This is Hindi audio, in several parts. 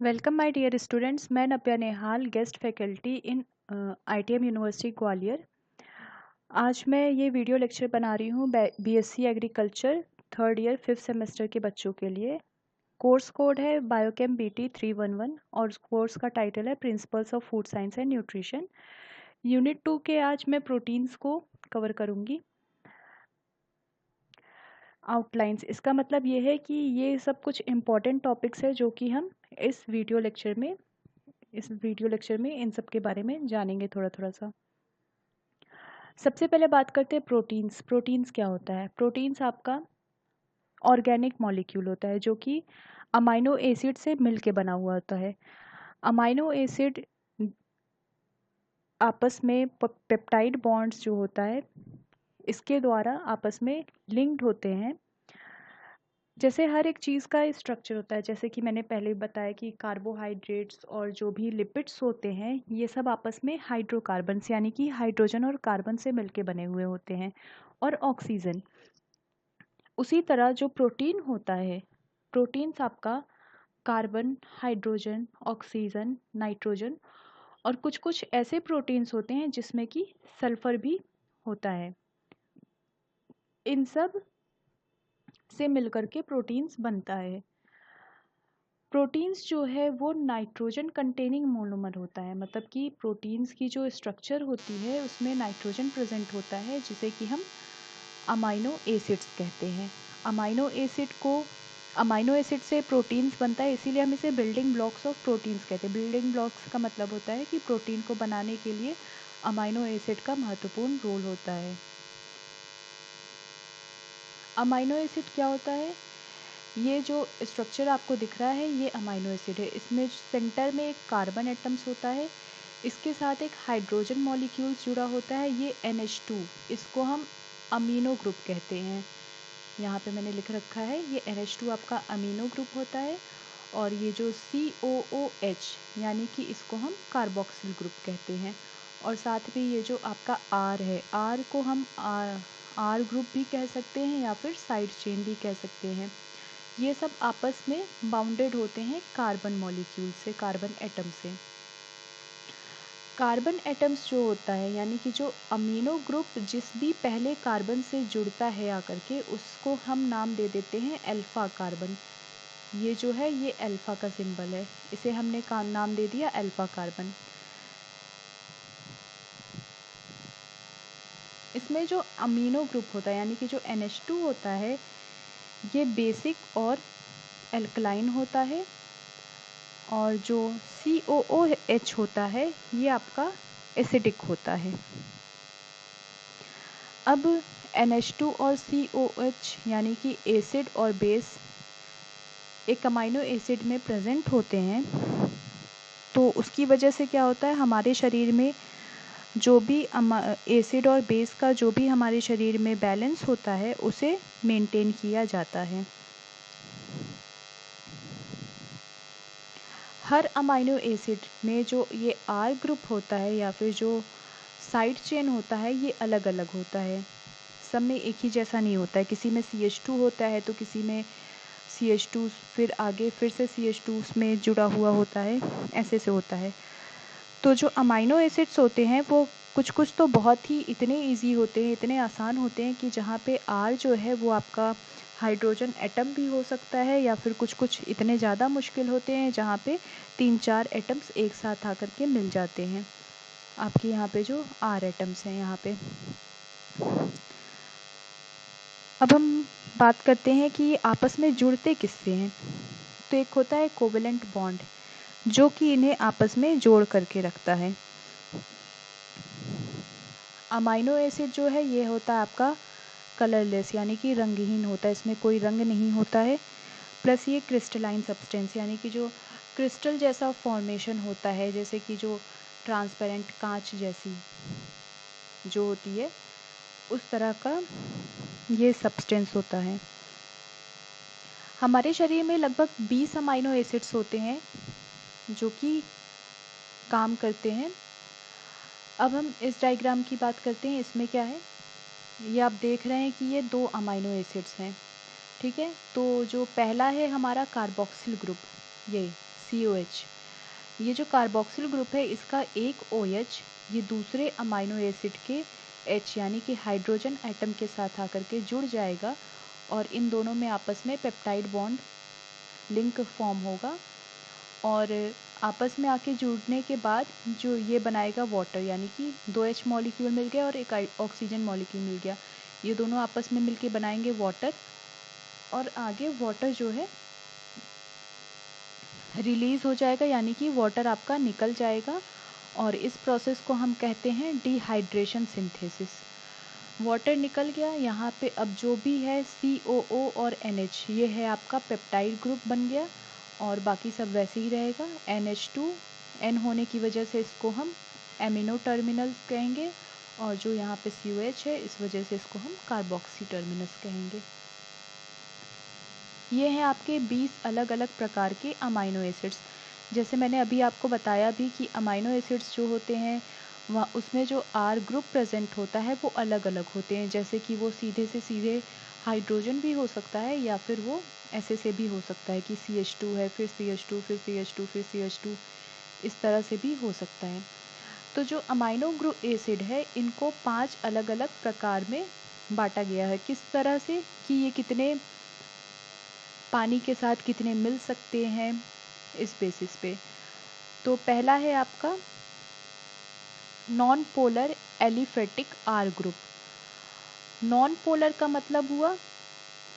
Welcome my dear students. मैं Navya Nehal, guest faculty in ITM university Gwalior. आज मैं ये वीडियो लेक्चर बना रही हूँ BSc agriculture third year 5th semester के बच्चों के लिए। कोर्स कोड है बायोकेम BT 311 और कोर्स का टाइटल है principles of food science and nutrition. Unit 2 के आज मैं प्रोटीन्स को कवर करूँगी। आउटलाइंस, इसका मतलब ये है कि ये सब कुछ इम्पॉर्टेंट टॉपिक्स है जो कि हम इस वीडियो लेक्चर में इन सब के बारे में जानेंगे थोड़ा थोड़ा सा। सबसे पहले बात करते हैं प्रोटीन्स। प्रोटीन्स क्या होता है? प्रोटीन्स आपका ऑर्गेनिक मॉलिक्यूल होता है जो कि अमाइनो एसिड से मिलके बना हुआ होता है। अमाइनो एसिड आपस में पेप्टाइड बॉन्ड्स जो होता है इसके द्वारा आपस में लिंक्ड होते हैं। जैसे हर एक चीज़ का स्ट्रक्चर होता है, जैसे कि मैंने पहले बताया कि कार्बोहाइड्रेट्स और जो भी लिपिड्स होते हैं ये सब आपस में हाइड्रोकार्बन्स यानी कि हाइड्रोजन और कार्बन से मिलके बने हुए होते हैं, और ऑक्सीजन। उसी तरह जो प्रोटीन होता है, प्रोटीन्स आपका कार्बन, हाइड्रोजन, ऑक्सीजन, नाइट्रोजन और कुछ कुछ ऐसे प्रोटीन्स होते हैं जिसमें कि सल्फर भी होता है। इन सब से मिलकर के प्रोटीन्स बनता है। प्रोटीन्स जो है वो नाइट्रोजन कंटेनिंग मोनोमर होता है, मतलब कि प्रोटीन्स की जो स्ट्रक्चर होती है उसमें नाइट्रोजन प्रेजेंट होता है जिसे कि हम अमाइनो एसिड्स कहते हैं। अमाइनो एसिड से प्रोटीन्स बनता है, इसीलिए हम इसे बिल्डिंग ब्लॉक्स ऑफ प्रोटीन्स कहते हैं। बिल्डिंग ब्लॉक्स का मतलब होता है कि प्रोटीन को बनाने के लिए अमाइनो एसिड का महत्वपूर्ण रोल होता है। अमाइनो एसिड क्या होता है? ये जो स्ट्रक्चर आपको दिख रहा है ये अमाइनो एसिड है। इसमें सेंटर में एक कार्बन एटम्स होता है, इसके साथ एक हाइड्रोजन मॉलिक्यूल्स जुड़ा होता है, ये NH2, इसको हम अमीनो ग्रुप कहते हैं। यहाँ पे मैंने लिख रखा है ये NH2 आपका अमीनो ग्रुप होता है। और ये जो COOH यानी कि इसको हम कार्बोक्सिल ग्रुप कहते हैं। और साथ में ये जो आपका R है, R को हम R ग्रुप भी कह सकते हैं या फिर साइड चेन भी कह सकते हैं। ये सब आपस में बाउंडेड होते हैं कार्बन मॉलिक्यूल से, कार्बन एटम से। कार्बन एटम्स जो होता है यानी कि जो अमीनो ग्रुप जिस भी पहले कार्बन से जुड़ता है आकर के, उसको हम नाम दे देते हैं अल्फा कार्बन। ये जो है ये अल्फा का सिंबल है, इसे हमने नाम दे दिया अल्फा कार्बन। इसमें जो अमीनो ग्रुप होता है यानी कि जो NH2 होता है ये बेसिक और एल्कलाइन होता है, और जो COOH होता है ये आपका एसिडिक होता है। अब NH2 और COH यानी कि एसिड और बेस एक अमाइनो एसिड में प्रेजेंट होते हैं, तो उसकी वजह से क्या होता है, हमारे शरीर में जो भी एसिड और बेस का जो भी हमारे शरीर में बैलेंस होता है उसे मेंटेन किया जाता है। हर अमाइनो एसिड में जो ये R ग्रुप होता है या फिर जो साइड चेन होता है ये अलग अलग होता है, सब में एक ही जैसा नहीं होता है। किसी में CH2 होता है तो किसी में CH2 फिर आगे फिर से CH2 में जुड़ा हुआ होता है, ऐसे से होता है। तो जो अमाइनो एसिड्स होते हैं वो कुछ कुछ तो बहुत ही इतने इजी होते हैं, इतने आसान होते हैं कि जहाँ पे R जो है वो आपका हाइड्रोजन एटम भी हो सकता है, या फिर कुछ कुछ इतने ज़्यादा मुश्किल होते हैं जहाँ पे 3-4 एटम्स एक साथ आकर के मिल जाते हैं। आपके यहाँ पे जो R एटम्स हैं यहाँ पे। अब हम बात करते हैं कि आपस में जुड़ते किससे हैं। तो एक होता है कोवेलेंट बॉन्ड जो कि इन्हें आपस में जोड़ करके रखता है। अमाइनो एसिड जो है ये होता है आपका कलरलेस यानी कि रंगहीन होता है, इसमें कोई रंग नहीं होता है। प्लस ये क्रिस्टलाइन सब्सटेंस यानी कि जो क्रिस्टल जैसा फॉर्मेशन होता है, जैसे कि जो ट्रांसपेरेंट कांच जैसी जो होती है उस तरह का ये सब्सटेंस होता है। हमारे शरीर में लगभग 20 अमाइनो एसिड्स होते हैं जो कि काम करते हैं। अब हम इस डायग्राम की बात करते हैं। इसमें क्या है, ये आप देख रहे हैं कि ये 2 अमाइनो एसिड्स हैं, ठीक है। तो जो पहला है हमारा कार्बोक्सिल ग्रुप, ये COH। ये जो कार्बोक्सिल ग्रुप है इसका एक OH ये दूसरे अमाइनो एसिड के H यानी कि हाइड्रोजन एटम के साथ आकर के जुड़ जाएगा और इन दोनों में आपस में पेप्टाइड बॉन्ड लिंक फॉर्म होगा और आपस में आके जुड़ने के बाद जो ये बनाएगा वाटर, यानी कि 2H मॉलिक्यूल मिल गया और एक ऑक्सीजन मॉलिक्यूल मिल गया। ये दोनों आपस में मिलके बनाएंगे वाटर और आगे वाटर जो है रिलीज़ हो जाएगा, यानी कि वाटर आपका निकल जाएगा और इस प्रोसेस को हम कहते हैं डिहाइड्रेशन सिंथेसिस। वाटर निकल गया, यहाँ पे अब जो भी है COO और NH ये है आपका पेप्टाइड ग्रुप बन गया और बाकी सब वैसे ही रहेगा। NH2 N होने की वजह से इसको हम एमिनो टर्मिनल्स कहेंगे और जो यहाँ पे COH है इस वजह से इसको हम कार्बोक्सी टर्मिनस कहेंगे। ये हैं आपके 20 अलग अलग प्रकार के अमाइनो एसिड्स। जैसे मैंने अभी आपको बताया भी कि अमाइनो एसिड्स जो होते हैं वह उसमें जो R ग्रुप प्रेजेंट होता है वो अलग अलग होते हैं, जैसे कि वो सीधे से सीधे हाइड्रोजन भी हो सकता है या फिर वो ऐसे से भी हो सकता है कि CH2 है, फिर CH2, फिर CH2, फिर CH2, इस तरह से भी हो सकता है। तो जो अमाइनो ग्रुप एसिड है इनको 5 अलग अलग प्रकार में बांटा गया है। किस तरह से कि ये कितने पानी के साथ कितने मिल सकते हैं इस बेसिस पे। तो पहला है आपका non polar aliphatic R group. Non polar का मतलब हुआ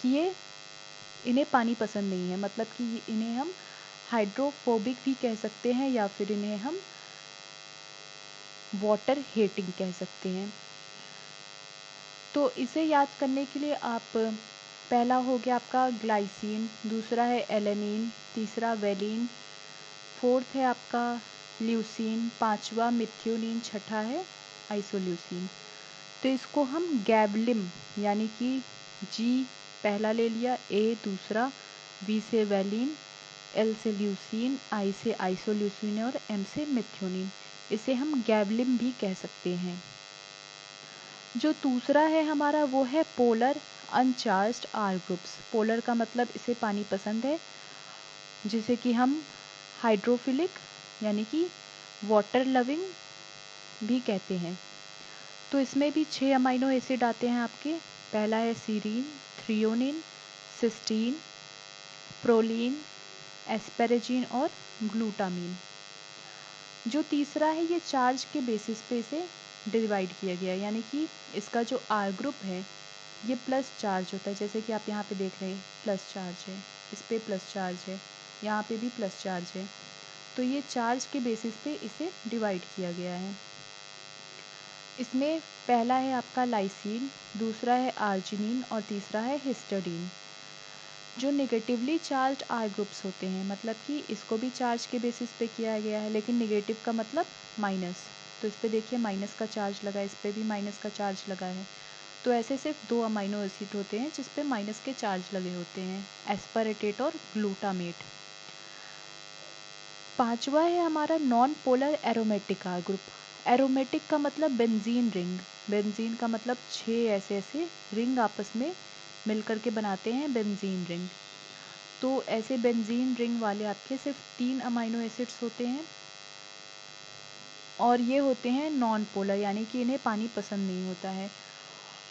कि ये इन्हें पानी पसंद नहीं है, मतलब कि इन्हें हम हाइड्रोफोबिक भी कह सकते हैं या फिर इन्हें हम वाटर हेटिंग कह सकते हैं। तो इसे याद करने के लिए आप पहला हो गया आपका ग्लाइसिन, दूसरा है एलेनिन, तीसरा वेलिन, फोर्थ है आपका ल्यूसीन, पांचवा मिथ्योनिन, छठा है आइसोल्यूसिन। तो इसको हम गैबलिम यानी कि G पहला ले लिया, A दूसरा, V से वेलिन, L से ल्यूसीन, I से आइसोल्यूसिन और M से मिथ्योनिन, इसे हम गैबलिम भी कह सकते हैं। जो दूसरा है हमारा वो है polar uncharged R groups. Polar का मतलब इसे पानी पसंद है, जिसे कि हम हाइड्रोफिलिक यानी कि वाटर लविंग भी कहते हैं। तो इसमें भी 6 अमाइनो एसिड आते हैं आपके। पहला है serine, threonine, cysteine, proline, asparagine और ग्लूटामीन। जो तीसरा है ये चार्ज के बेसिस पे इसे डिवाइड किया गया, यानी कि इसका जो R ग्रुप है ये प्लस चार्ज होता है, जैसे कि आप यहाँ पे देख रहे हैं प्लस चार्ज है, इस पे प्लस चार्ज है, यहाँ पे भी प्लस चार्ज है। तो ये चार्ज के बेसिस पे इसे डिवाइड किया गया है। इसमें पहला है आपका लाइसीन, दूसरा है आर्जिनिन और तीसरा है हिस्टडीन। जो नेगेटिवली चार्ज्ड R ग्रुप्स होते हैं, मतलब कि इसको भी चार्ज के बेसिस पे किया गया है, लेकिन नेगेटिव का मतलब माइनस। तो इस पे देखिए माइनस का चार्ज लगा, इस पे भी माइनस का चार्ज लगा है। तो ऐसे सिर्फ 2 अमाइनो एसिड होते हैं जिस पे माइनस के चार्ज लगे होते हैं, एस्पारेटेट और ग्लूटामेट। पांचवा है हमारा non polar aromatic R group. Aromatic का मतलब बेंजीन रिंग। बेंजीन का मतलब 6 ऐसे ऐसे रिंग आपस में मिलकर के बनाते हैं बेंजीन रिंग। तो ऐसे बेंजीन रिंग वाले आपके सिर्फ 3 अमाइनो एसिड्स होते हैं और ये होते हैं नॉन पोलर, यानी कि इन्हें पानी पसंद नहीं होता है।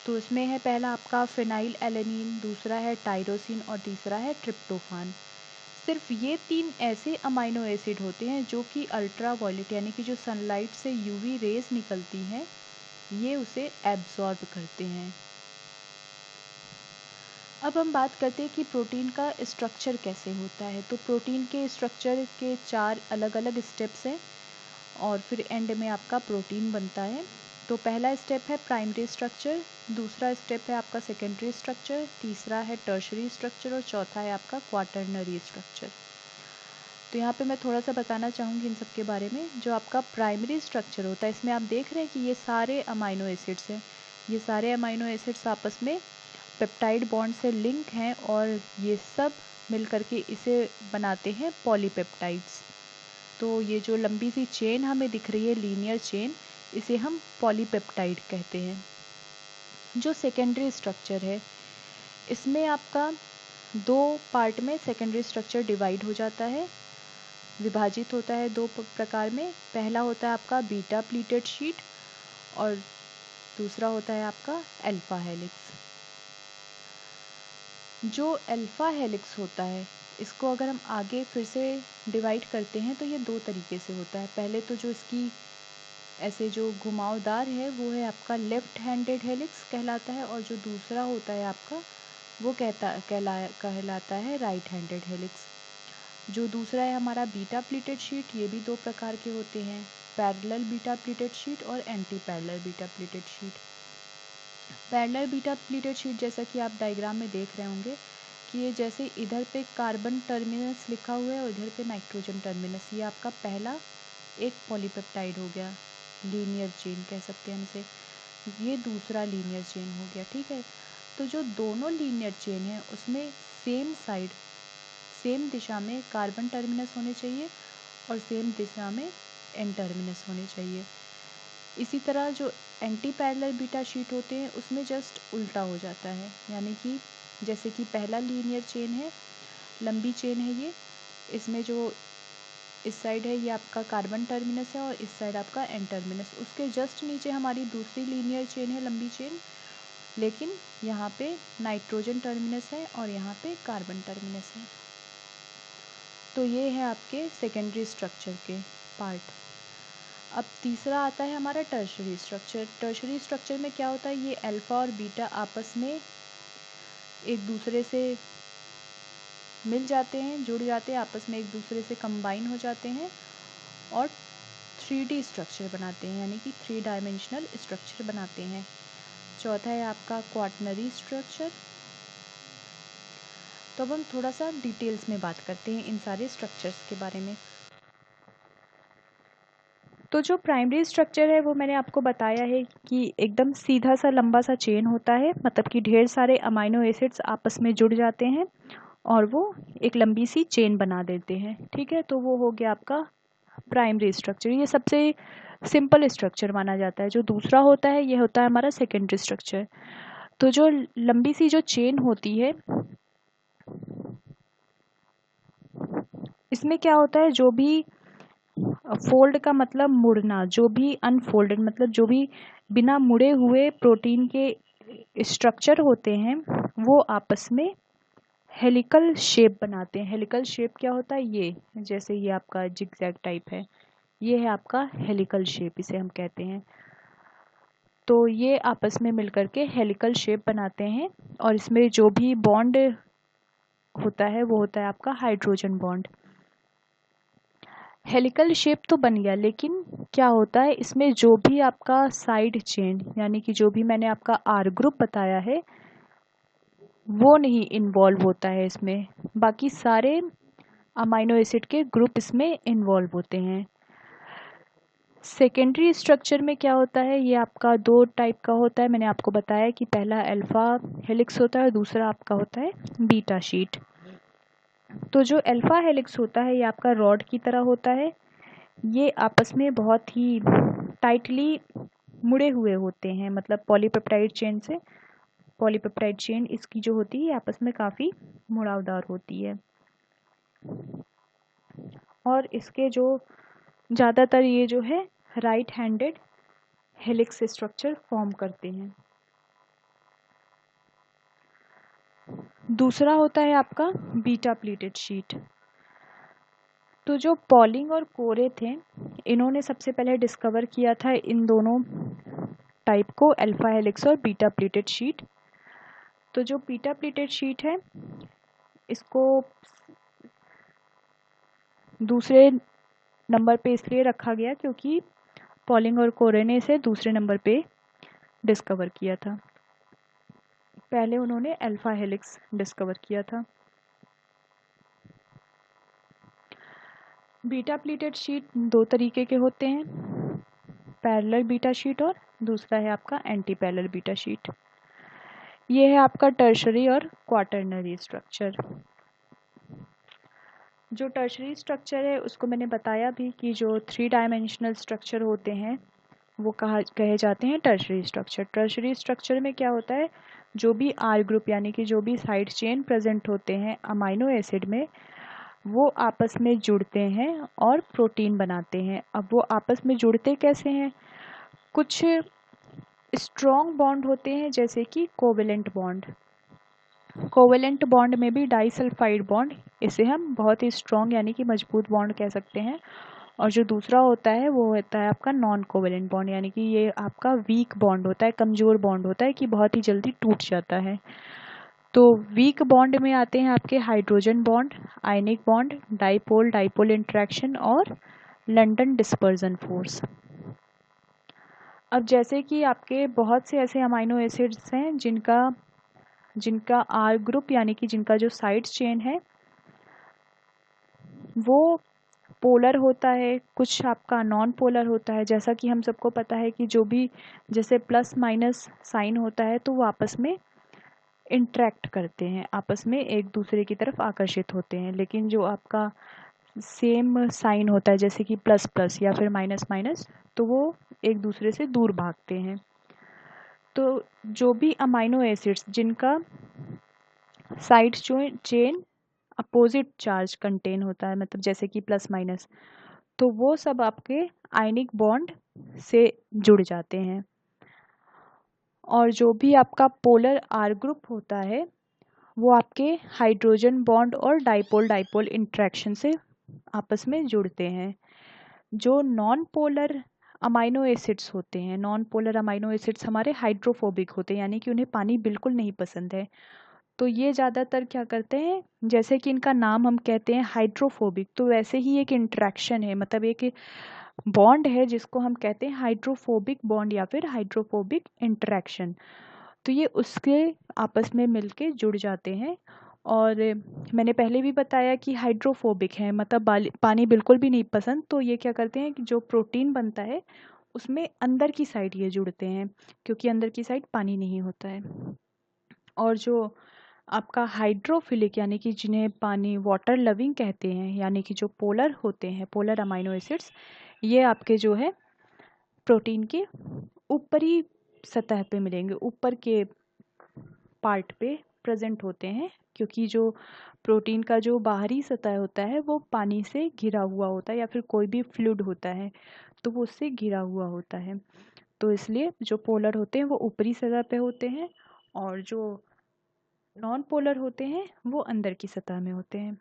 तो इसमें है पहला आपका फिनाइल एलेनिन, दूसरा है टायरोसिन और तीसरा है ट्रिप्टोफान। सिर्फ ये 3 ऐसे अमाइनो एसिड होते हैं जो कि अल्ट्रा वायलेट यानी कि जो सनलाइट से UV रेज निकलती हैं ये उसे एब्जॉर्ब करते हैं। अब हम बात करते हैं कि प्रोटीन का स्ट्रक्चर कैसे होता है। तो प्रोटीन के स्ट्रक्चर के 4 अलग अलग स्टेप्स हैं और फिर एंड में आपका प्रोटीन बनता है। तो पहला स्टेप है प्राइमरी स्ट्रक्चर, दूसरा स्टेप है आपका सेकेंडरी स्ट्रक्चर, तीसरा है टर्शरी स्ट्रक्चर और चौथा है आपका क्वाटरनरी स्ट्रक्चर। तो यहाँ पे मैं थोड़ा सा बताना चाहूँगी इन सब के बारे में। जो आपका प्राइमरी स्ट्रक्चर होता है इसमें आप देख रहे हैं कि ये सारे अमाइनो एसिड्स हैं, ये सारे अमाइनो एसिड्स आपस में पेप्टाइड बॉन्ड से लिंक हैं और ये सब मिल करके इसे बनाते हैं पॉलीपेप्टाइड्स। तो ये जो लंबी सी चेन हमें दिख रही है लीनियर चेन, इसे हम पॉलीपेप्टाइड कहते हैं। जो सेकेंडरी स्ट्रक्चर है इसमें आपका 2 पार्ट में सेकेंडरी स्ट्रक्चर डिवाइड हो जाता है। विभाजित होता है दो प्रकार में। पहला होता है आपका बीटा प्लीटेड शीट और दूसरा होता है आपका अल्फा हेलिक्स। जो अल्फा हेलिक्स होता है इसको अगर हम आगे फिर से डिवाइड करते हैं तो ये दो तरीके से होता है। पहले तो जो इसकी ऐसे जो घुमावदार है वो है आपका लेफ्ट हैंडेड हेलिक्स कहलाता है, और जो दूसरा होता है आपका वो कहलाता है राइट हैंडेड हेलिक्स। जो दूसरा है हमारा बीटा प्लीटेड शीट, ये भी दो प्रकार के होते हैं, पैरेलल बीटा प्लीटेड शीट और anti parallel beta pleated sheet. Parallel beta pleated sheet जैसा कि आप डायग्राम में देख रहे होंगे कि ये जैसे इधर पे कार्बन टर्मिनस लिखा हुआ है और इधर पे नाइट्रोजन टर्मिनस, ये आपका पहला एक पॉलीपेप्टाइड हो गया, लीनियर चेन कह सकते हैं हम इसे। ये दूसरा लीनियर चेन हो गया, ठीक है। तो जो दोनों लीनियर चेन है उसमें सेम साइड सेम दिशा में कार्बन टर्मिनस होने चाहिए और सेम दिशा में एन टर्मिनस होने चाहिए। इसी तरह जो एंटी पैरेलल बीटा शीट होते हैं उसमें जस्ट उल्टा हो जाता है, यानी कि जैसे कि पहला लीनियर चेन है, लंबी चेन है ये, इसमें जो इस साइड है ये आपका कार्बन टर्मिनस है और इस साइड आपका एन टर्मिनस। उसके जस्ट नीचे हमारी दूसरी लीनियर चेन है, लंबी चेन, लेकिन यहाँ पे नाइट्रोजन टर्मिनस है और यहाँ पे कार्बन टर्मिनस है। तो ये है आपके सेकेंडरी स्ट्रक्चर के पार्ट। अब तीसरा आता है हमारा टर्शरी स्ट्रक्चर। टर्शरी स्ट्रक्चर में क्या होता है, ये अल्फा और बीटा आपस में एक दूसरे से मिल जाते हैं, जुड़ जाते हैं, आपस में एक दूसरे से कंबाइन हो जाते हैं और 3D स्ट्रक्चर बनाते हैं, यानी कि 3 डायमेंशनल स्ट्रक्चर बनाते हैं। चौथा है आपका क्वाटरनरी स्ट्रक्चर। तो अब हम थोड़ा सा डिटेल्स में बात करते हैं इन सारे स्ट्रक्चर्स के बारे में। तो जो प्राइमरी स्ट्रक्चर है वो मैंने आपको बताया है कि एकदम सीधा सा लंबा सा चेन होता है, मतलब कि ढेर सारे अमाइनो एसिड्स आपस में जुड़ जाते हैं और वो एक लंबी सी चेन बना देते हैं, ठीक है। तो वो हो गया आपका प्राइमरी स्ट्रक्चर, ये सबसे सिंपल स्ट्रक्चर माना जाता है। जो दूसरा होता है ये होता है हमारा सेकेंडरी स्ट्रक्चर। तो जो लंबी सी जो चेन होती है इसमें क्या होता है, जो भी फोल्ड का मतलब मुड़ना, जो भी अनफोल्डेड मतलब जो भी बिना मुड़े हुए प्रोटीन के स्ट्रक्चर होते हैं वो आपस में हेलिकल शेप बनाते हैं। हेलिकल शेप क्या होता है, ये जैसे ये आपका जिगजैग टाइप है, ये है आपका हेलिकल शेप, इसे हम कहते हैं। तो ये आपस में मिलकर के हेलिकल शेप बनाते हैं और इसमें जो भी बॉन्ड होता है वो होता है आपका हाइड्रोजन बॉन्ड। हेलिकल शेप तो बन गया, लेकिन क्या होता है इसमें जो भी आपका साइड चेन, यानी कि जो भी मैंने आपका आर ग्रुप बताया है वो नहीं इन्वॉल्व होता है इसमें, बाकी सारे अमाइनो एसिड के ग्रुप इसमें इन्वॉल्व होते हैं। सेकेंडरी स्ट्रक्चर में क्या होता है, ये आपका दो टाइप का होता है। मैंने आपको बताया कि पहला अल्फा हेलिक्स होता है और दूसरा आपका होता है बीटा शीट। तो जो अल्फा हेलिक्स होता है ये आपका रॉड की तरह होता है, ये आपस में बहुत ही टाइटली मुड़े हुए होते हैं, मतलब पॉलीपेप्टाइड चेन से। पॉलीपेप्टाइड चेन इसकी जो होती है आपस में काफ़ी मुड़ावदार होती है और इसके जो ज़्यादातर ये जो है right handed helix structure form करते हैं। दूसरा होता है आपका बीटा प्लीटेड शीट। तो जो पॉलिंग और कोरे थे इन्होंने सबसे पहले डिस्कवर किया था इन दोनों टाइप को, अल्फा हेलिक्स और बीटा प्लीटेड शीट। तो जो बीटा प्लीटेड शीट है इसको दूसरे नंबर पे इसलिए रखा गया क्योंकि पॉलिंग और कोरे ने इसे दूसरे नंबर पे डिस्कवर किया था, पहले उन्होंने अल्फा हेलिक्स डिस्कवर किया था। बीटा प्लीटेड शीट दो तरीके के होते हैं, पैरेलल बीटा शीट और दूसरा है आपका एंटी पैरेलल बीटा शीट। ये है आपका टर्शरी और क्वाटरनरी स्ट्रक्चर। जो टर्शरी स्ट्रक्चर है उसको मैंने बताया भी कि जो 3 डायमेंशनल स्ट्रक्चर होते हैं वो कहे जाते हैं टर्शरी स्ट्रक्चर। टर्शरी स्ट्रक्चर में क्या होता है, जो भी आर ग्रुप यानी कि जो भी साइड चेन प्रेजेंट होते हैं अमाइनो एसिड में वो आपस में जुड़ते हैं और प्रोटीन बनाते हैं। अब वो आपस में जुड़ते कैसे हैं? कुछ स्ट्रॉन्ग बॉन्ड होते हैं जैसे कि कोवेलेंट बॉन्ड। कोवेलेंट बॉन्ड में भी डाइसल्फाइड बॉन्ड, इसे हम बहुत ही स्ट्रॉन्ग यानी कि मजबूत बॉन्ड कह सकते हैं। और जो दूसरा होता है वो होता है आपका नॉन कोवेलेंट बॉन्ड, यानी कि ये आपका वीक बॉन्ड होता है, कमज़ोर बॉन्ड होता है कि बहुत ही जल्दी टूट जाता है। तो वीक बॉन्ड में आते हैं आपके hydrogen bond, ionic bond, dipole dipole interaction और लंडन डिस्पर्जन फोर्स। अब जैसे कि आपके बहुत से ऐसे अमाइनो एसिड्स हैं जिनका आर ग्रुप यानी कि जिनका जो साइड चेन है वो पोलर होता है, कुछ आपका नॉन पोलर होता है। जैसा कि हम सबको पता है कि जो भी जैसे प्लस माइनस साइन होता है तो वो आपस में इंटरेक्ट करते हैं, आपस में एक दूसरे की तरफ आकर्षित होते हैं। लेकिन जो आपका सेम साइन होता है जैसे कि प्लस प्लस या फिर माइनस माइनस, तो वो एक दूसरे से दूर भागते हैं। तो जो भी अमाइनो एसिड्स जिनका side chain opposite charge contain होता है, मतलब जैसे कि प्लस माइनस, तो वो सब आपके आयनिक बॉन्ड से जुड़ जाते हैं। और जो भी आपका पोलर आर ग्रुप होता है वो आपके हाइड्रोजन बॉन्ड और डाइपोल डाइपोल इंट्रैक्शन से आपस में जुड़ते हैं। जो नॉन पोलर अमाइनो एसिड्स होते हैं, नॉन पोलर अमाइनो एसिड्स हमारे हाइड्रोफोबिक होते हैं, यानी कि उन्हें पानी बिल्कुल नहीं पसंद है। तो ये ज़्यादातर क्या करते हैं, जैसे कि इनका नाम हम कहते हैं हाइड्रोफोबिक, तो वैसे ही एक इंट्रैक्शन है, मतलब एक बॉन्ड है जिसको हम कहते हैं हाइड्रोफोबिक बॉन्ड या फिर हाइड्रोफोबिक इंटरेक्शन। तो ये उसके आपस में मिलके जुड़ जाते हैं। और मैंने पहले भी बताया कि हाइड्रोफोबिक है, मतलब पानी बिल्कुल भी नहीं पसंद। तो ये क्या करते हैं कि जो प्रोटीन बनता है उसमें अंदर की साइड ये जुड़ते हैं, क्योंकि अंदर की साइड पानी नहीं होता है। और जो आपका हाइड्रोफिलिक यानी कि जिन्हें पानी वाटर लविंग कहते हैं, यानी कि जो पोलर होते हैं, पोलर अमाइनो एसिड्स, ये आपके जो है प्रोटीन के ऊपरी सतह पे मिलेंगे, ऊपर के पार्ट पे प्रेजेंट होते हैं। क्योंकि जो प्रोटीन का जो बाहरी सतह होता है वो पानी से घिरा हुआ होता है या फिर कोई भी फ्लूइड होता है तो वो उससे घिरा हुआ होता है। तो इसलिए जो पोलर होते हैं वो ऊपरी सतह पे होते हैं और जो नॉन पोलर होते हैं वो अंदर की सतह में होते हैं।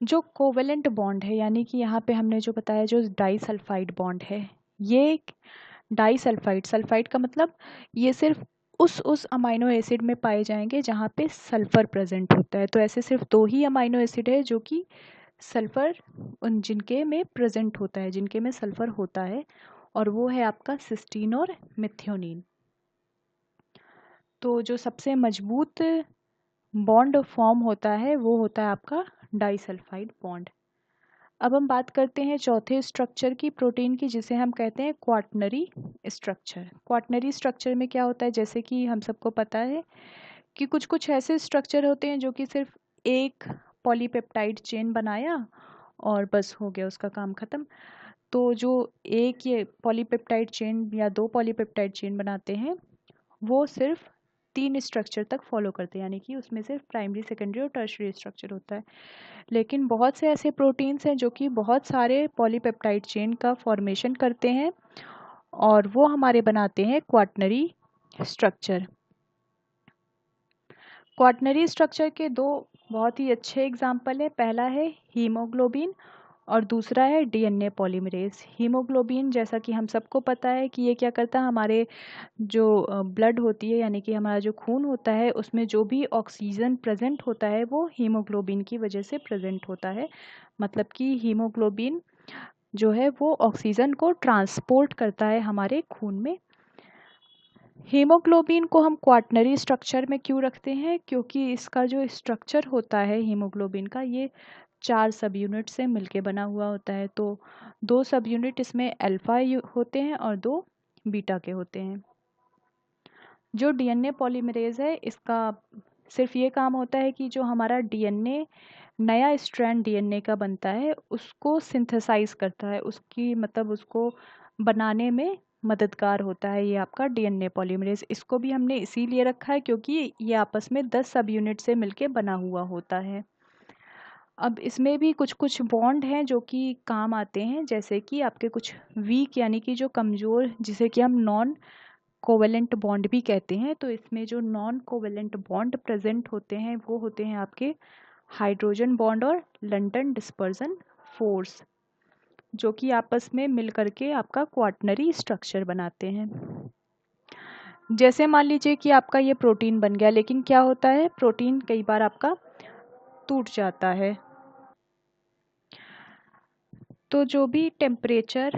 जो कोवेलेंट बॉन्ड है, यानी कि यहाँ पे हमने जो बताया जो डाइसल्फाइड बॉन्ड है, ये डाइसल्फाइड, सल्फाइड का मतलब ये सिर्फ उस अमाइनो एसिड में पाए जाएंगे जहाँ पे सल्फर प्रेजेंट होता है। तो ऐसे सिर्फ दो ही अमाइनो एसिड है जो कि सल्फर उन जिनके में प्रेजेंट होता है, जिनके में सल्फर होता है, और वो है आपका सिस्टीन और मिथ्योनीन। तो जो सबसे मजबूत बॉन्ड फॉर्म होता है वो होता है आपका डाइसल्फाइड बॉन्ड। अब हम बात करते हैं चौथे स्ट्रक्चर की प्रोटीन की, जिसे हम कहते हैं क्वाटनरी स्ट्रक्चर। क्वाटनरी स्ट्रक्चर में क्या होता है, जैसे कि हम सबको पता है कि कुछ कुछ ऐसे स्ट्रक्चर होते हैं जो कि सिर्फ एक पॉलीपेप्टाइड चेन बनाया और बस हो गया, उसका काम ख़त्म। तो जो एक ये पॉलीपेप्टाइड चेन या दो पॉलीपेप्टाइड चेन बनाते हैं वो सिर्फ 3 स्ट्रक्चर तक फॉलो करते हैं, यानी कि उसमें सिर्फ प्राइमरी, सेकेंडरी और टर्शियरी स्ट्रक्चर होता है। लेकिन बहुत से ऐसे प्रोटीन्स हैं जो कि बहुत सारे पॉलीपेप्टाइड चेन का फॉर्मेशन करते हैं और वो हमारे बनाते हैं क्वाटनरी स्ट्रक्चर। क्वाटनरी स्ट्रक्चर के दो बहुत ही अच्छे एग्जाम्पल है, पहला है हीमोग्लोबिन और दूसरा है डीएनए पॉलीमरेज। हीमोग्लोबिन जैसा कि हम सबको पता है कि ये क्या करता है, हमारे जो ब्लड होती है यानी कि हमारा जो खून होता है उसमें जो भी ऑक्सीजन प्रेजेंट होता है वो हीमोग्लोबिन की वजह से प्रेजेंट होता है। मतलब कि हीमोग्लोबिन जो है वो ऑक्सीजन को ट्रांसपोर्ट करता है हमारे खून में। हीमोग्लोबिन को हम क्वाटनरी स्ट्रक्चर में क्यों रखते हैं, क्योंकि इसका जो स्ट्रक्चर होता है हीमोग्लोबिन का, ये 4 सब यूनिट से मिलके बना हुआ होता है। तो 2 सब यूनिट इसमें अल्फा होते हैं और 2 बीटा के होते हैं। जो डीएनए पॉलीमरेज है इसका सिर्फ ये काम होता है कि जो हमारा डीएनए नया स्ट्रैंड डीएनए का बनता है उसको सिंथेसाइज करता है, उसकी मतलब उसको बनाने में मददगार होता है ये आपका डीएनए पॉलीमरेज। इसको भी हमने इसीलिए रखा है क्योंकि ये आपस में 10 सब यूनिट से मिलके बना हुआ होता है। अब इसमें भी कुछ कुछ बॉन्ड हैं जो कि काम आते हैं, जैसे कि आपके कुछ वीक यानी कि जो कमज़ोर, जिसे कि हम नॉन कोवेलेंट बॉन्ड भी कहते हैं। तो इसमें जो नॉन कोवेलेंट बॉन्ड प्रेजेंट होते हैं वो होते हैं आपके हाइड्रोजन बॉन्ड और लंडन डिस्पर्जन फोर्स, जो कि आपस में मिल करके आपका क्वाटनरी स्ट्रक्चर बनाते हैं। जैसे मान लीजिए कि आपका ये प्रोटीन बन गया, लेकिन क्या होता है, प्रोटीन कई बार आपका टूट जाता है। तो जो भी टेम्परेचर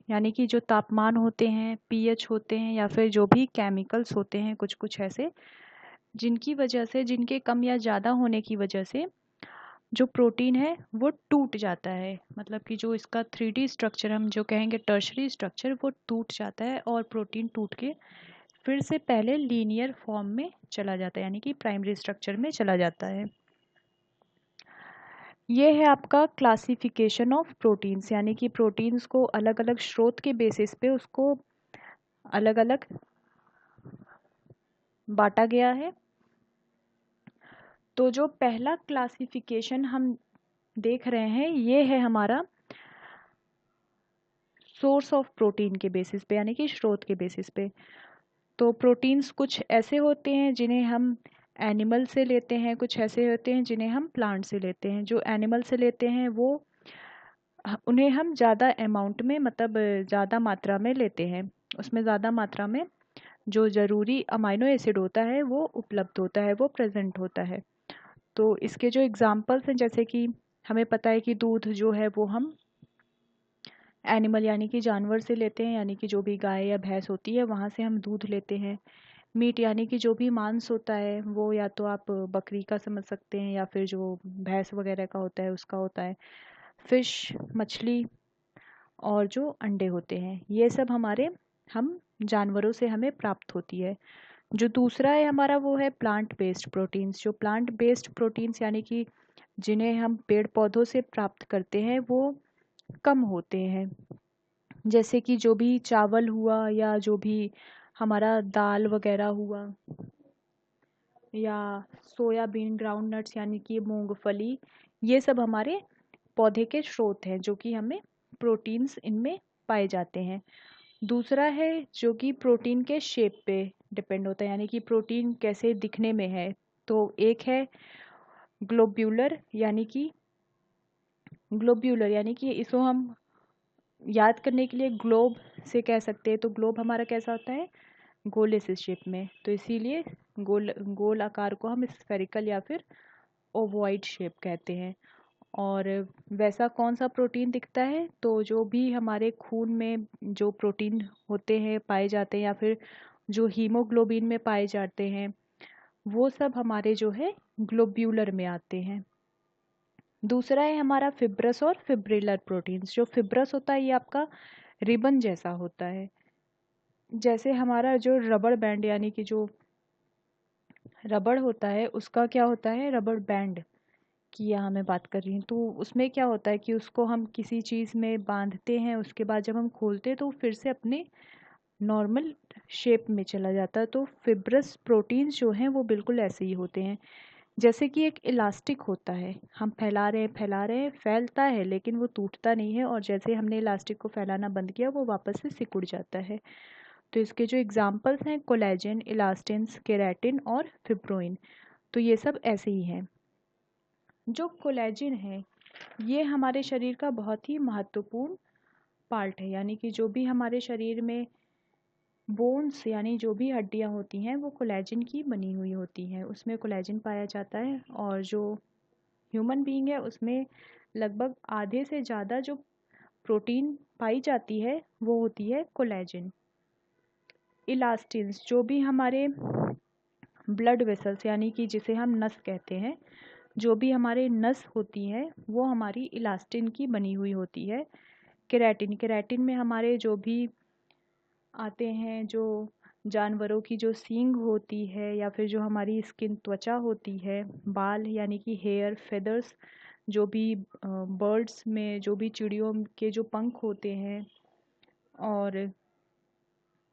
यानी कि जो तापमान होते हैं, पीएच होते हैं, या फिर जो भी केमिकल्स होते हैं कुछ कुछ ऐसे, जिनकी वजह से, जिनके कम या ज़्यादा होने की वजह से जो प्रोटीन है वो टूट जाता है। मतलब कि जो इसका 3D स्ट्रक्चर, हम जो कहेंगे टर्शरी स्ट्रक्चर, वो टूट जाता है और प्रोटीन टूट के फिर से पहले लीनियर फॉर्म में चला जाता है, यानी कि प्राइमरी स्ट्रक्चर में चला जाता है। ये है आपका क्लासिफिकेशन ऑफ प्रोटीन्स, यानी कि प्रोटीन्स को अलग अलग स्रोत के बेसिस पे उसको अलग अलग बांटा गया है। तो जो पहला क्लासिफिकेशन हम देख रहे हैं ये है हमारा सोर्स ऑफ प्रोटीन के बेसिस पे, यानी कि स्रोत के बेसिस पे। तो प्रोटीन्स कुछ ऐसे होते हैं जिन्हें हम एनिमल से लेते हैं, कुछ ऐसे होते हैं जिन्हें हम प्लांट से लेते हैं। जो एनिमल से लेते हैं वो उन्हें हम ज़्यादा अमाउंट में, मतलब ज़्यादा मात्रा में लेते हैं, उसमें ज़्यादा मात्रा में जो ज़रूरी अमाइनो एसिड होता है वो उपलब्ध होता है, वो प्रेजेंट होता है। तो इसके जो एग्जांपल्स हैं, जैसे कि हमें पता है कि दूध जो है वो हम एनिमल यानी कि जानवर से लेते हैं, यानी कि जो भी गाय या भैंस होती है वहाँ से हम दूध लेते हैं। मीट यानी कि जो भी मांस होता है वो या तो आप बकरी का समझ सकते हैं या फिर जो भैंस वगैरह का होता है उसका होता है। फिश, मछली और जो अंडे होते हैं ये सब हमारे हम जानवरों से हमें प्राप्त होती है। जो दूसरा है हमारा वो है प्लांट बेस्ड प्रोटीन्स। जो प्लांट बेस्ड प्रोटीन्स यानी कि जिन्हें हम पेड़ पौधों से प्राप्त करते हैं वो कम होते हैं। जैसे कि जो भी चावल हुआ या जो भी हमारा दाल वगैरह हुआ या सोयाबीन, ग्राउंड नट्स यानी कि मूंगफली, ये सब हमारे पौधे के स्रोत हैं जो कि हमें प्रोटीन्स इनमें पाए जाते हैं। दूसरा है जो कि प्रोटीन के शेप पे डिपेंड होता है, यानी कि प्रोटीन कैसे दिखने में है। तो एक है ग्लोब्यूलर यानी कि इसको हम याद करने के लिए ग्लोब से कह सकते हैं। तो ग्लोब हमारा कैसा होता है, गोले से शेप में, तो इसीलिए गोल गोल आकार को हम स्फेरिकल या फिर ओवॉइड शेप कहते हैं। और वैसा कौन सा प्रोटीन दिखता है, तो जो भी हमारे खून में जो प्रोटीन होते हैं, पाए जाते हैं, या फिर जो हीमोग्लोबिन में पाए जाते हैं, वो सब हमारे जो है ग्लोब्यूलर में आते हैं। दूसरा है हमारा फिब्रस और फिब्रिलर प्रोटीन्स। जो फिब्रस होता है ये आपका रिबन जैसा होता है। जैसे हमारा जो रबड़ बैंड यानी कि जो रबड़ होता है उसका क्या होता है, रबड़ बैंड की यहाँ मैं बात कर रही हूँ। तो उसमें क्या होता है कि उसको हम किसी चीज़ में बांधते हैं, उसके बाद जब हम खोलते हैं तो फिर से अपने नॉर्मल शेप में चला जाता है। तो फिब्रस प्रोटीन्स जो हैं वो बिल्कुल ऐसे ही होते हैं। जैसे कि एक इलास्टिक होता है, हम फैला रहे हैं, फैलता है लेकिन वो टूटता नहीं है, और जैसे हमने इलास्टिक को फैलाना बंद किया वो वापस से सिकुड़ जाता है। तो इसके जो एग्जाम्पल्स हैं कोलेजन, इलास्टिन्स, केराटिन और फिब्रोइन, तो ये सब ऐसे ही हैं। जो कोलेजन है ये हमारे शरीर का बहुत ही महत्वपूर्ण पार्ट है, यानी कि जो भी हमारे शरीर में बोन्स यानी जो भी हड्डियां होती हैं वो कोलेजन की बनी हुई होती हैं, उसमें कोलेजन पाया जाता है। और जो ह्यूमन बीइंग है उसमें लगभग आधे से ज़्यादा जो प्रोटीन पाई जाती है वो होती है कोलेजन। इलास्टिन्स जो भी हमारे ब्लड वेसल्स यानी कि जिसे हम नस कहते हैं, जो भी हमारे नस होती है वो हमारी इलास्टिन की बनी हुई होती है। केराटिन, केराटिन में हमारे जो भी आते हैं, जो जानवरों की जो सींग होती है या फिर जो हमारी स्किन, त्वचा होती है, बाल यानी कि हेयर, फेदर्स, जो भी बर्ड्स में जो भी चिड़ियों के जो पंख होते हैं, और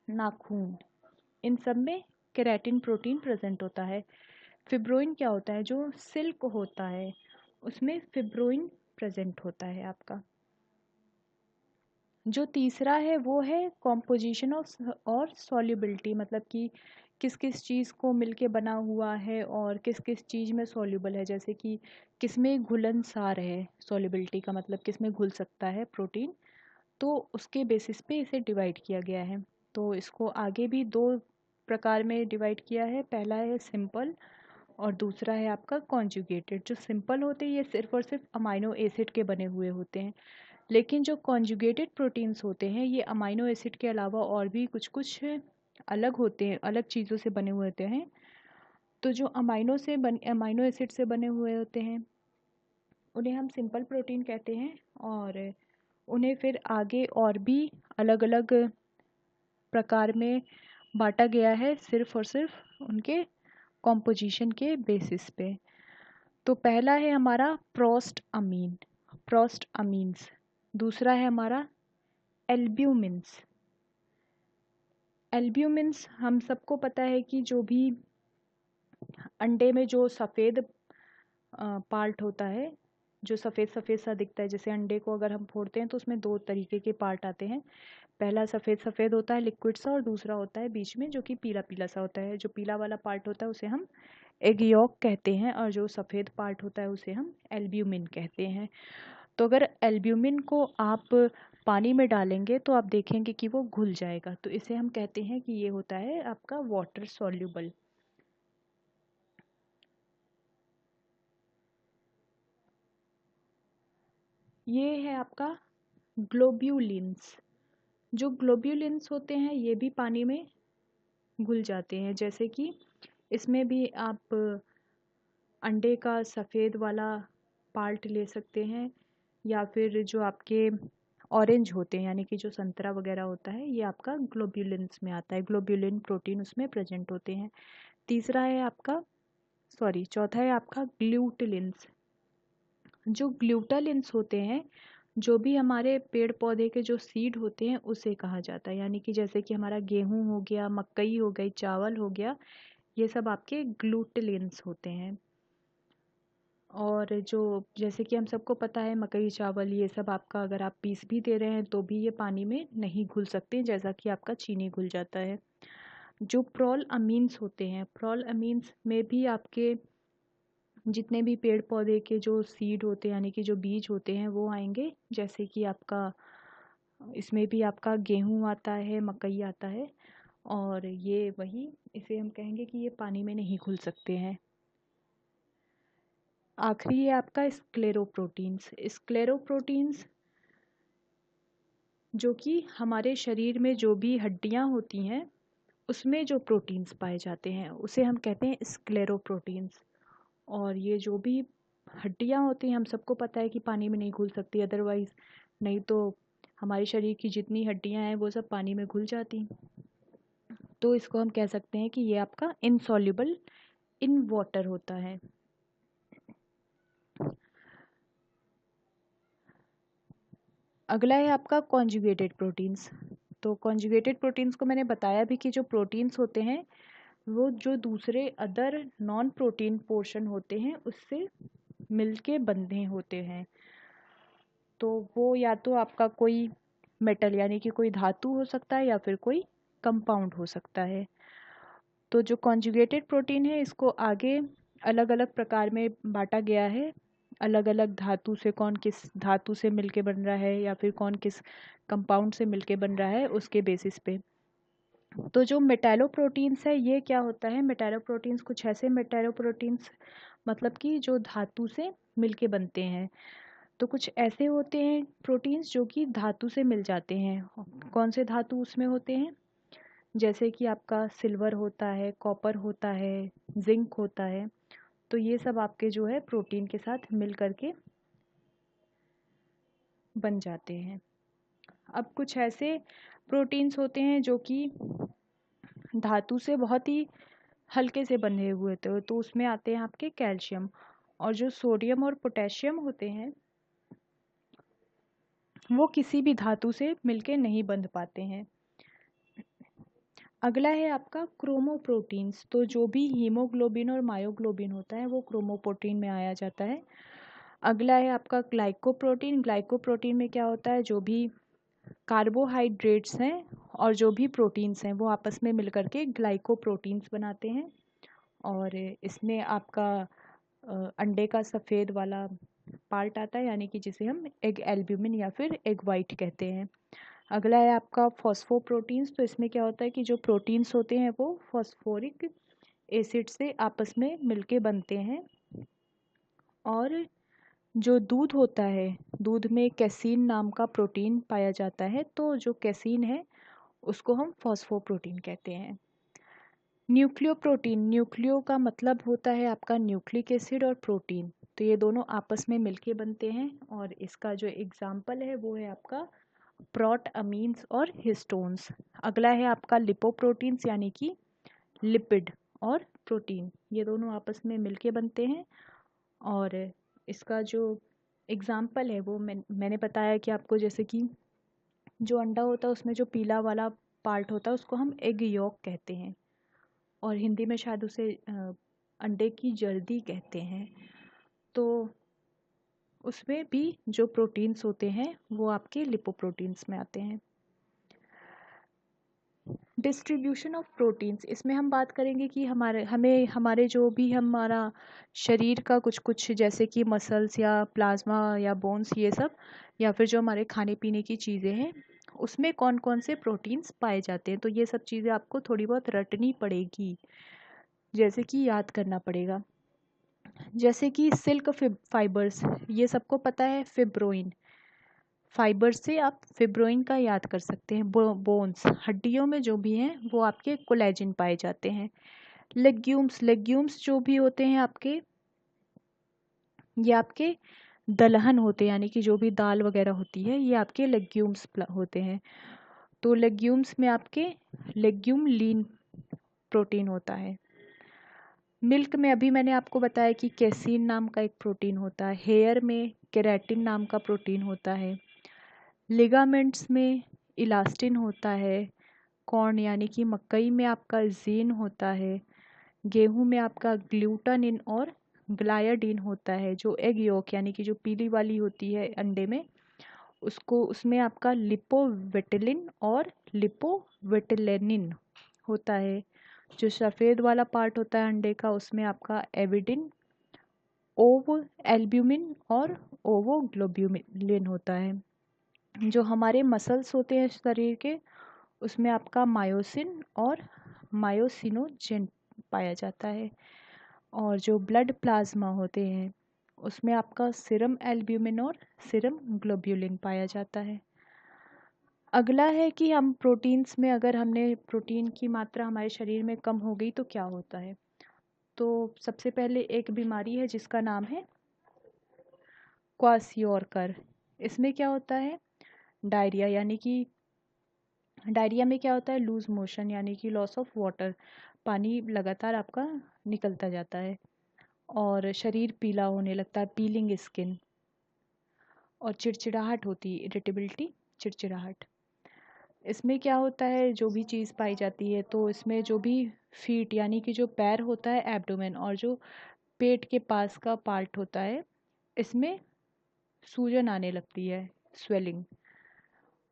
नाखून, इन सब में केराटिन प्रोटीन प्रेजेंट होता है। फिब्रोइन क्या होता है, जो सिल्क होता है उसमें फिब्रोइन प्रेजेंट होता है आपका। जो तीसरा है वो है कॉम्पोजिशन ऑफ और सॉल्युबिलिटी, मतलब कि किस किस चीज़ को मिलके बना हुआ है और किस किस चीज़ में सॉल्युबल है, जैसे कि किस में घुलनसार है, सॉल्युबिलिटी का मतलब किस में घुल सकता है प्रोटीन, तो उसके बेसिस पे इसे डिवाइड किया गया है। तो इसको आगे भी दो प्रकार में डिवाइड किया है, पहला है सिंपल और दूसरा है आपका कॉन्जुगेटेड। जो सिंपल होते हैं ये सिर्फ और सिर्फ अमाइनो एसिड के बने हुए होते हैं, लेकिन जो कॉन्जुगेटेड प्रोटीन्स होते हैं ये अमाइनो एसिड के अलावा और भी कुछ कुछ अलग होते हैं, अलग चीज़ों से बने हुए होते हैं। तो जो अमाइनो एसिड से बने हुए होते हैं उन्हें हम सिंपल प्रोटीन कहते हैं, और उन्हें फिर आगे और भी अलग अलग प्रकार में बांटा गया है, सिर्फ और सिर्फ उनके कॉम्पोजिशन के बेसिस पे। तो पहला है हमारा प्रोस्ट अमीन्स, दूसरा है हमारा एल्ब्यूमिन्स। एल्ब्यूमिन्स हम सबको पता है कि जो भी अंडे में जो सफ़ेद पार्ट होता है, जो सफ़ेद सफ़ेद सा दिखता है, जैसे अंडे को अगर हम फोड़ते हैं तो उसमें दो तरीके के पार्ट आते हैं। पहला सफ़ेद सफ़ेद होता है लिक्विड सा, और दूसरा होता है बीच में जो कि पीला पीला सा होता है। जो पीला वाला पार्ट होता है उसे हम एग यॉक कहते हैं, और जो सफ़ेद पार्ट होता है उसे हम एल्ब्यूमिन कहते हैं। तो अगर एल्ब्यूमिन को आप पानी में डालेंगे तो आप देखेंगे कि वो घुल जाएगा, तो इसे हम कहते हैं कि ये होता है आपका वाटर सॉल्युबल। ये है आपका ग्लोब्यूलिन्स। जो ग्लोब्यूलिन्स होते हैं ये भी पानी में घुल जाते हैं, जैसे कि इसमें भी आप अंडे का सफ़ेद वाला पार्ट ले सकते हैं, या फिर जो आपके ऑरेंज होते हैं यानी कि जो संतरा वगैरह होता है ये आपका ग्लोब्यूलिन्स में आता है, ग्लोब्यूलिन प्रोटीन उसमें प्रेजेंट होते हैं। तीसरा है आपका चौथा है आपका ग्लूटिलिन्स। जो ग्लूटालिन्स होते हैं, जो भी हमारे पेड़ पौधे के जो सीड होते हैं उसे कहा जाता है, यानी कि जैसे कि हमारा गेहूं हो गया, मकई हो गई, चावल हो गया, ये सब आपके ग्लूटिलिन्स होते हैं। और जो जैसे कि हम सबको पता है मकई चावल ये सब आपका अगर आप पीस भी दे रहे हैं तो भी ये पानी में नहीं घुल सकते, जैसा कि आपका चीनी घुल जाता है। जो प्रोल अमीन्स होते हैं, प्रोल अमीन्स में भी आपके जितने भी पेड़ पौधे के जो सीड होते हैं यानी कि जो बीज होते हैं वो आएंगे, जैसे कि आपका इसमें भी आपका गेहूं आता है, मकई आता है, और ये वही इसे हम कहेंगे कि ये पानी में नहीं घुल सकते हैं। आखिरी है आपका स्क्लेरोप्रोटीन्स। स्क्लेरोप्रोटीन्स जो कि हमारे शरीर में जो भी हड्डियां होती हैं उसमें जो प्रोटीन्स पाए जाते हैं उसे हम कहते हैं स्क्लेरोप्रोटीन्स। और ये जो भी हड्डियां होती हैं हम सबको पता है कि पानी में नहीं घुल सकती, अदरवाइज नहीं तो हमारे शरीर की जितनी हड्डियां हैं वो सब पानी में घुल जाती। तो इसको हम कह सकते हैं कि ये आपका इनसॉल्युबल इन वाटर होता है। अगला है आपका कॉन्जुगेटेड प्रोटीन्स। तो कॉन्जुगेटेड प्रोटीन्स को मैंने बताया भी कि जो प्रोटीन्स होते हैं वो जो दूसरे अदर नॉन प्रोटीन पोर्शन होते हैं उससे मिलके बंधे होते हैं। तो वो या तो आपका कोई मेटल यानी कि कोई धातु हो सकता है या फिर कोई कंपाउंड हो सकता है। तो जो कॉन्जुगेटेड प्रोटीन है इसको आगे अलग अलग प्रकार में बांटा गया है, अलग अलग धातु से, कौन किस धातु से मिलके बन रहा है या फिर कौन किस कंपाउंड से मिलके बन रहा है उसके बेसिस पे। तो जो मेटालोप्रोटीन्स है ये क्या होता है, मेटालोप्रोटीन्स कुछ ऐसे मेटालोप्रोटीन्स मतलब कि जो धातु से मिलके बनते हैं। तो कुछ ऐसे होते हैं प्रोटीन्स जो कि धातु से मिल जाते हैं। कौन से धातु उसमें होते हैं, जैसे कि आपका सिल्वर होता है, कॉपर होता है, जिंक होता है। तो ये सब आपके जो है प्रोटीन के साथ मिल करके बन जाते हैं। अब कुछ ऐसे प्रोटीन्स होते हैं जो कि धातु से बहुत ही हल्के से बने हुए थे, तो उसमें आते हैं आपके कैल्शियम। और जो सोडियम और पोटेशियम होते हैं वो किसी भी धातु से मिलके नहीं बंध पाते हैं। अगला है आपका क्रोमोप्रोटीन्स। तो जो भी हीमोग्लोबिन और मायोग्लोबिन होता है वो क्रोमोप्रोटीन में आया जाता है। अगला है आपका ग्लाइकोप्रोटीन। ग्लाइकोप्रोटीन में क्या होता है, जो भी कार्बोहाइड्रेट्स हैं और जो भी प्रोटीन्स हैं वो आपस में मिलकर के ग्लाइकोप्रोटीन्स बनाते हैं। और इसमें आपका अंडे का सफ़ेद वाला पार्ट आता है, यानी कि जिसे हम एग एल्ब्यूमिन या फिर एग वाइट कहते हैं। अगला है आपका फॉस्फोप्रोटीन्स। तो इसमें क्या होता है कि जो प्रोटीन्स होते हैं वो फॉस्फोरिक एसिड से आपस में मिलके बनते हैं। और जो दूध होता है, दूध में कैसीन नाम का प्रोटीन पाया जाता है, तो जो कैसीन है उसको हम फॉस्फोप्रोटीन कहते हैं। न्यूक्लियोप्रोटीन, न्यूक्लियो का मतलब होता है आपका न्यूक्लिक एसिड और प्रोटीन, तो ये दोनों आपस में मिलके बनते हैं। और इसका जो एग्जाम्पल है वो है आपका प्रोट अमीन्स और हिस्टोन्स। अगला है आपका लिपोप्रोटीन्स, यानी कि लिपिड और प्रोटीन, ये दोनों आपस में मिलके बनते हैं। और इसका जो एग्जाम्पल है वो मैंने बताया कि आपको, जैसे कि जो अंडा होता है उसमें जो पीला वाला पार्ट होता है उसको हम एग यॉक कहते हैं, और हिंदी में शायद उसे अंडे की जर्दी कहते हैं। तो उसमें भी जो प्रोटीन्स होते हैं वो आपके लिपोप्रोटीन्स में आते हैं। डिस्ट्रीब्यूशन ऑफ प्रोटीन्स, इसमें हम बात करेंगे कि हमारे जो भी हमारा शरीर का कुछ कुछ, जैसे कि मसल्स या प्लाज्मा या बोन्स, ये सब, या फिर जो हमारे खाने पीने की चीज़ें हैं उसमें कौन कौन से प्रोटीन्स पाए जाते हैं। तो ये सब चीज़ें आपको थोड़ी बहुत रटनी पड़ेगी, जैसे कि याद करना पड़ेगा। जैसे कि सिल्क फाइबर्स, ये सबको पता है। फिब्रोइन, फाइबर से आप फिब्रोइन का याद कर सकते हैं। बोन्स, हड्डियों में जो भी हैं वो आपके कोलेजिन पाए जाते हैं। लेग्यूम्स, लेग्यूम्स जो भी होते हैं आपके, ये आपके दलहन होते हैं, यानी कि जो भी दाल वगैरह होती है ये आपके लेग्यूम्स होते हैं। तो लेग्यूम्स में आपके लेग्यूम लीन प्रोटीन होता है। मिल्क में अभी मैंने आपको बताया कि कैसीन नाम का एक प्रोटीन होता है। हेयर में केराटिन नाम का प्रोटीन होता है। लिगामेंट्स में इलास्टिन होता है। कॉर्न यानी कि मकई में आपका जीन होता है। गेहूं में आपका ग्लूटानिन और ग्लायाडीन होता है। जो एग योक यानी कि जो पीली वाली होती है अंडे में, उसमें आपका लिपोविटिलिन और लिपोविटिलेनिन होता है। जो सफ़ेद वाला पार्ट होता है अंडे का, उसमें आपका एविडिन, ओव एल्ब्यूमिन और ओवोग्लोब्यूलिन होता है। जो हमारे मसल्स होते हैं शरीर के, उसमें आपका मायोसिन और मायोसिनोजेन पाया जाता है। और जो ब्लड प्लाज्मा होते हैं उसमें आपका सीरम एल्ब्यूमिन और सीरम ग्लोब्यूलिन पाया जाता है। अगला है कि हम प्रोटीन्स में, अगर हमने प्रोटीन की मात्रा हमारे शरीर में कम हो गई तो क्या होता है। तो सबसे पहले एक बीमारी है जिसका नाम है क्वासियोरकर। इसमें क्या होता है, डायरिया, यानी कि डायरिया में क्या होता है, लूज मोशन, यानी कि लॉस ऑफ वाटर, पानी लगातार आपका निकलता जाता है। और शरीर पीला होने लगता है, पीलिंग स्किन, और चिड़चिड़ाहट होती है, इरिटेबिलिटी, चिड़चिड़ाहट। इसमें क्या होता है, जो भी चीज़ पाई जाती है, तो इसमें जो भी फीट यानी कि जो पैर होता है, एब्डोमेन, और जो पेट के पास का पार्ट होता है, इसमें सूजन आने लगती है, स्वेलिंग।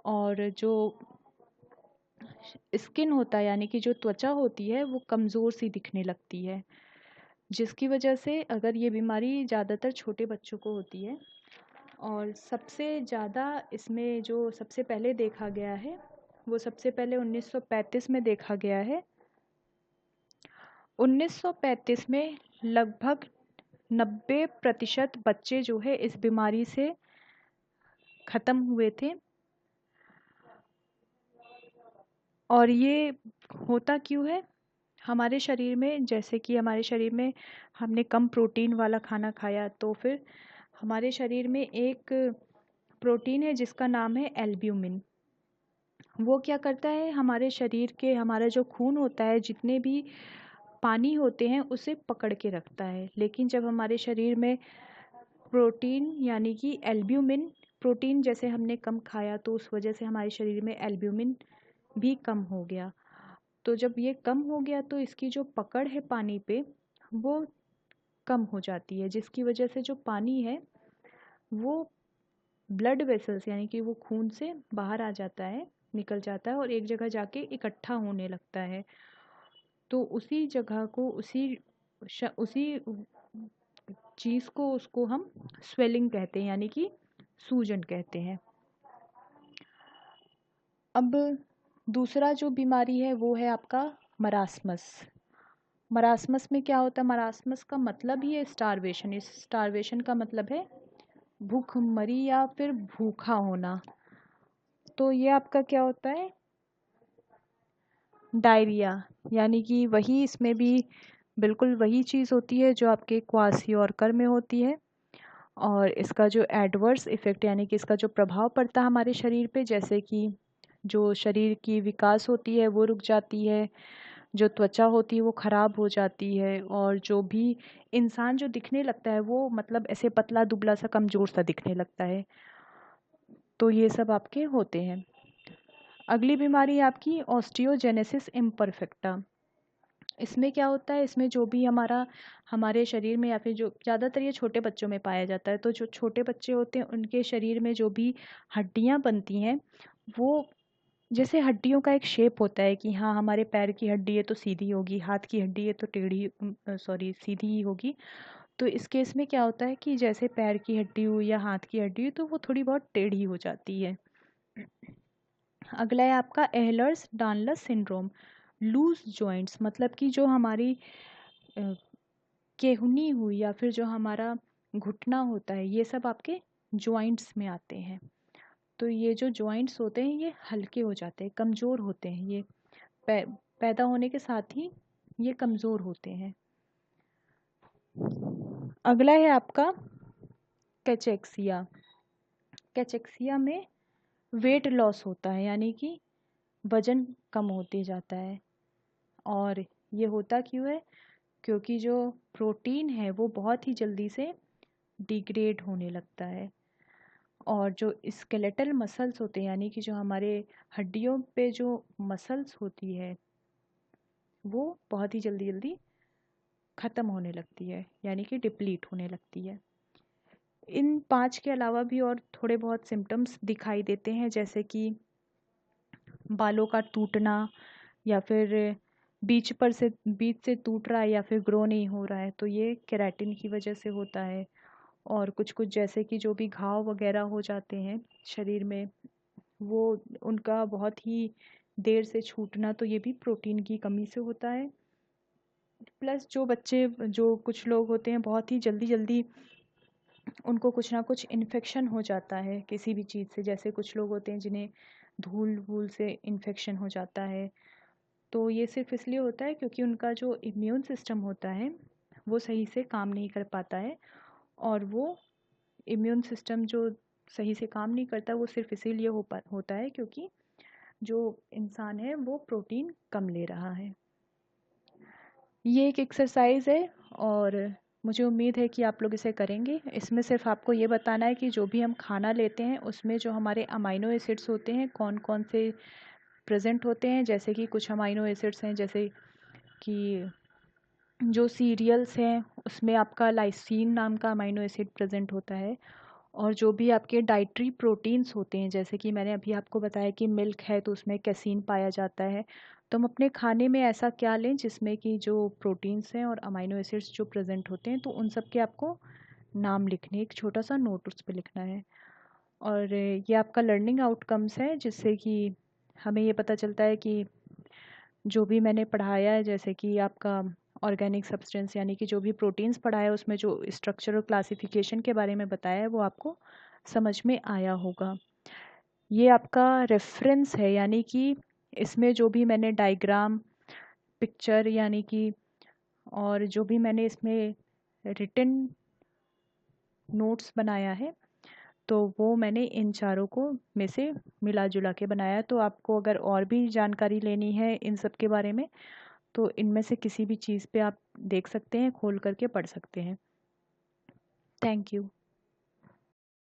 और जो स्किन होता है यानी कि जो त्वचा होती है वो कमज़ोर सी दिखने लगती है, जिसकी वजह से, अगर ये बीमारी ज़्यादातर छोटे बच्चों को होती है, और सबसे ज़्यादा इसमें जो सबसे पहले देखा गया है वो सबसे पहले 1935 में देखा गया है। 1935 में लगभग 90% बच्चे जो है इस बीमारी से ख़त्म हुए थे। और ये होता क्यों है, हमारे शरीर में, जैसे कि हमारे शरीर में हमने कम प्रोटीन वाला खाना खाया, तो फिर हमारे शरीर में एक प्रोटीन है जिसका नाम है एल्ब्यूमिन। वो क्या करता है, हमारे शरीर के, हमारा जो खून होता है, जितने भी पानी होते हैं उसे पकड़ के रखता है। लेकिन जब हमारे शरीर में प्रोटीन यानी कि एल्ब्यूमिन प्रोटीन जैसे हमने कम खाया, तो उस वजह से हमारे शरीर में एल्ब्यूमिन भी कम हो गया। तो जब ये कम हो गया तो इसकी जो पकड़ है पानी पे वो कम हो जाती है, जिसकी वजह से जो पानी है वो ब्लड वेसल्स यानी कि वो खून से बाहर आ जाता है, निकल जाता है और एक जगह जाके इकट्ठा होने लगता है। तो उसी जगह को उसी चीज़ को उसको हम स्वेलिंग कहते हैं यानी कि सूजन कहते हैं। अब दूसरा जो बीमारी है वो है आपका मरासमस। मरासमस में क्या होता है? मरासमस का मतलब ही है स्टारवेशन। इस स्टारवेशन का मतलब है भूखमरी या फिर भूखा होना। तो ये आपका क्या होता है? डायरिया, यानी कि वही इसमें भी बिल्कुल वही चीज़ होती है जो आपके क्वासियोरकर में होती है। और इसका जो एडवर्स इफ़ेक्ट यानी कि इसका जो प्रभाव पड़ता है हमारे शरीर पे, जैसे कि जो शरीर की विकास होती है वो रुक जाती है, जो त्वचा होती है वो ख़राब हो जाती है, और जो भी इंसान जो दिखने लगता है वो मतलब ऐसे पतला दुबला सा कमज़ोर सा दिखने लगता है। तो ये सब आपके होते हैं। अगली बीमारी है आपकी ऑस्टियोजेनेसिस इम्परफेक्टा। इसमें क्या होता है? इसमें जो भी हमारे शरीर में या फिर जो ज़्यादातर ये छोटे बच्चों में पाया जाता है, तो जो छोटे बच्चे होते हैं उनके शरीर में जो भी हड्डियाँ बनती हैं वो जैसे हड्डियों का एक शेप होता है कि हाँ हमारे पैर की हड्डी है तो सीधी होगी, हाथ की हड्डी है तो सीधी ही होगी। तो इस केस में क्या होता है कि जैसे पैर की हड्डी हुई या हाथ की हड्डी हुई तो वो थोड़ी बहुत टेढ़ी हो जाती है। अगला है आपका एहलर्स डानलस सिंड्रोम। लूज जॉइंट्स मतलब कि जो हमारी केहूनी हुई या फिर जो हमारा घुटना होता है ये सब आपके जॉइंट्स में आते हैं। तो ये जो जॉइंट्स होते हैं ये हल्के हो जाते हैं, कमज़ोर होते हैं। ये पैदा होने के साथ ही ये कमज़ोर होते हैं। अगला है आपका कैचेक्सिया। कैचेक्सिया में वेट लॉस होता है यानी कि वज़न कम होते जाता है। और ये होता क्यों है? क्योंकि जो प्रोटीन है वो बहुत ही जल्दी से डिग्रेड होने लगता है, और जो स्केलेटल मसल्स होते हैं यानी कि जो हमारे हड्डियों पे जो मसल्स होती है वो बहुत ही जल्दी जल्दी ख़त्म होने लगती है यानी कि डिप्लीट होने लगती है। इन 5 के अलावा भी और थोड़े बहुत सिम्टम्स दिखाई देते हैं, जैसे कि बालों का टूटना या फिर बीच से टूट रहा है या फिर ग्रो नहीं हो रहा है, तो ये केराटिन की वजह से होता है। और कुछ कुछ जैसे कि जो भी घाव वगैरह हो जाते हैं शरीर में वो उनका बहुत ही देर से छूटना, तो ये भी प्रोटीन की कमी से होता है। प्लस जो कुछ लोग होते हैं बहुत ही जल्दी जल्दी उनको कुछ ना कुछ इन्फेक्शन हो जाता है किसी भी चीज़ से, जैसे कुछ लोग होते हैं जिन्हें धूल वूल से इन्फेक्शन हो जाता है। तो ये सिर्फ इसलिए होता है क्योंकि उनका जो इम्यून सिस्टम होता है वो सही से काम नहीं कर पाता है, और वो इम्यून सिस्टम जो सही से काम नहीं करता वो सिर्फ इसीलिए होता है क्योंकि जो इंसान है वो प्रोटीन कम ले रहा है। ये एक एक्सरसाइज है और मुझे उम्मीद है कि आप लोग इसे करेंगे। इसमें सिर्फ आपको ये बताना है कि जो भी हम खाना लेते हैं उसमें जो हमारे अमाइनो एसिड्स होते हैं कौन कौन से प्रेजेंट होते हैं। जैसे कि कुछ अमाइनो एसिड्स हैं जैसे कि जो सीरियल्स हैं उसमें आपका लाइसीन नाम का अमाइनो एसिड प्रेजेंट होता है, और जो भी आपके डाइटरी प्रोटीन्स होते हैं जैसे कि मैंने अभी आपको बताया कि मिल्क है तो उसमें कैसीन पाया जाता है। तो हम अपने खाने में ऐसा क्या लें जिसमें कि जो प्रोटीन्स हैं और अमाइनो एसिड्स जो प्रेजेंट होते हैं तो उन सब के आपको नाम लिखने, एक छोटा सा नोट उस पर लिखना है। और ये आपका लर्निंग आउटकम्स है जिससे कि हमें ये पता चलता है कि जो भी मैंने पढ़ाया है जैसे कि आपका ऑर्गेनिक सब्सटेंस यानी कि जो भी प्रोटीन्स पढ़ाया है उसमें जो स्ट्रक्चर और क्लासिफिकेशन के बारे में बताया है वो आपको समझ में आया होगा। ये आपका रेफरेंस है यानी कि इसमें जो भी मैंने डायग्राम, पिक्चर यानी कि और जो भी मैंने इसमें रिटन नोट्स बनाया है तो वो मैंने इन चारों को में से मिला जुला के बनाया। तो आपको अगर और भी जानकारी लेनी है इन सब के बारे में तो इनमें से किसी भी चीज़ पे आप देख सकते हैं, खोल करके पढ़ सकते हैं। Thank you.